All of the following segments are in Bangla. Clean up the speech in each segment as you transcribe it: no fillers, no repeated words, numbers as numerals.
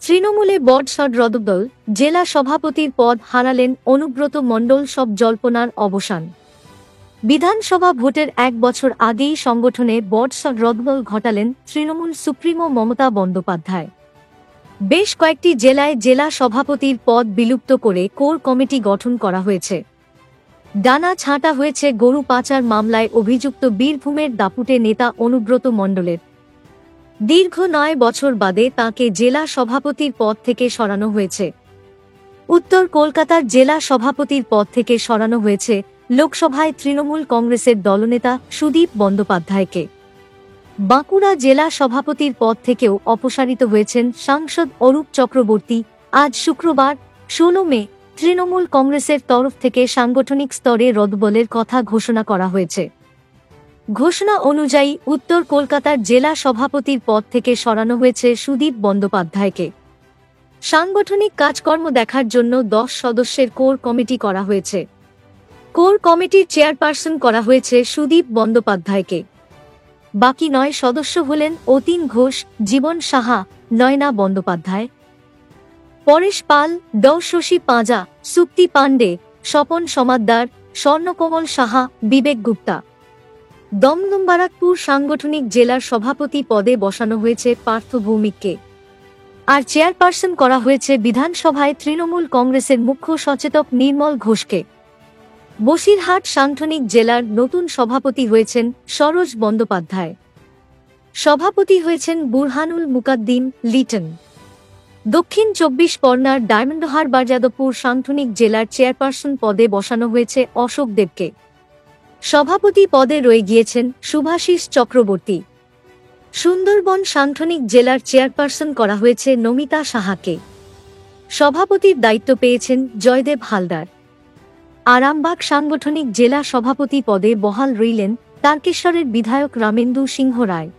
তৃণমূলে বড়সড় রদবদল, জেলা সভাপতির পদ হারালেন অনুব্রত মণ্ডল। সব জল্পনার অবসান। বিধানসভা ভোটের এক বছর আগেই সংগঠনে বড়সড় রদবদল ঘটালেন তৃণমূল সুপ্রিমো মমতা বন্দ্যোপাধ্যায়। বেশ কয়েকটি জেলায় জেলা সভাপতির পদ বিলুপ্ত করে কোর কমিটি গঠন করা হয়েছে। ডানা ছাঁটা হয়েছে গরু পাচার মামলায় অভিযুক্ত বীরভূমের দাপুটে নেতা অনুব্রত মণ্ডলের। দীর্ঘ ৯ বছর বাদে তাঁকে জেলা সভাপতির পদ থেকে সরানো হয়েছে। উত্তর কলকাতার জেলা সভাপতির পদ থেকে সরানো হয়েছে লোকসভায় তৃণমূল কংগ্রেসের দলনেতা সুদীপ বন্দ্যোপাধ্যায়কে। বাঁকুড়া জেলা সভাপতির পদ থেকেও অপসারিত হয়েছেন সাংসদ অরূপ চক্রবর্তী। আজ শুক্রবার ১৬ মে তৃণমূল কংগ্রেসের তরফ থেকে সাংগঠনিক স্তরে রদবদলের কথা ঘোষণা করা হয়েছে। ঘোষণা অনুযায়ী উত্তর কলকাতার জেলা সভাপতির পদ থেকে সরানো হয়েছে সুদীপ বন্দ্যোপাধ্যায়কে। সাংগঠনিক কাজকর্ম দেখার জন্য ১০ সদস্যের কোর কমিটি করা হয়েছে। কোর কমিটির চেয়ারপারসন করা হয়েছে সুদীপ বন্দ্যোপাধ্যায়কে। বাকি ৯ সদস্য হলেন অতীন ঘোষ, জীবন সাহা, নয়না বন্দ্যোপাধ্যায়, পরেশ পাল, ড শশী পাঁজা, সুপ্তি পাণ্ডে, স্বপন সমাদ্দার, স্বর্ণকমল সাহা, বিবেক গুপ্তা। দমদম বারাকপুর সাংগঠনিক জেলার সভাপতি পদে বসানো হয়েছে পার্থ ভৌমিককে। আর চেয়ারপারসন করা হয়েছে বিধানসভায় তৃণমূল কংগ্রেসের মুখ্য সচেতক নির্মল ঘোষকে। বসিরহাট সাংগঠনিক জেলার নতুন সভাপতি হয়েছেন সরোজ বন্দ্যোপাধ্যায়। সভাপতি হয়েছেন বুরহানুল মুকাদ্দিম, লিটন। দক্ষিণ ২৪ পরগনার ডায়মন্ডহারবার যাদবপুর সাংগঠনিক জেলার চেয়ারপারসন পদে বসানো হয়েছে অশোক দেবকে। সভাপতি পদে রয়ে গিয়েছেন শুভাশিস চক্রবর্তী। সুন্দরবন সাংগঠনিক জেলার চেয়ারপারসন করা হয়েছে নমিতা সাহাকে। সভাপতির দায়িত্ব পেয়েছেন জয়দেব হালদার। আরামবাগ সাংগঠনিক জেলা সভাপতি পদে বহাল রইলেন তারকেশ্বরের বিধায়ক রামেন্দু সিংহ রায়।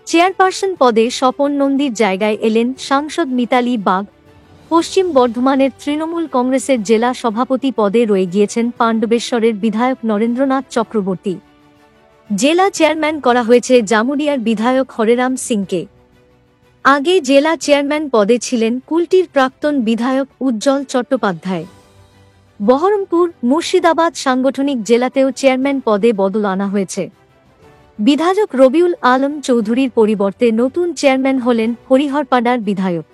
চেয়ারপারসন পদে স্বপন নন্দীর জায়গায় এলেন সাংসদ মিতালি বাগ। পশ্চিম বর্ধমানের তৃণমূল কংগ্রেসের জেলা সভাপতি পদে রয়ে গিয়েছেন পাণ্ডবেশ্বরের বিধায়ক নরেন্দ্রনাথ চক্রবর্তী। জেলা চেয়ারম্যান করা হয়েছে জামুরিয়ার বিধায়ক হরেরাম সিংকে। আগে জেলা চেয়ারম্যান পদে ছিলেন কুলটির প্রাক্তন বিধায়ক উজ্জ্বল চট্টোপাধ্যায়। বহরমপুর, মুর্শিদাবাদ সাংগঠনিক জেলাতেও চেয়ারম্যান পদে বদল আনা হয়েছে। বিধায়ক রবিউল আলম চৌধুরীর পরিবর্তে নতুন চেয়ারম্যান হলেন হরিহরপাড়ার বিধায়ক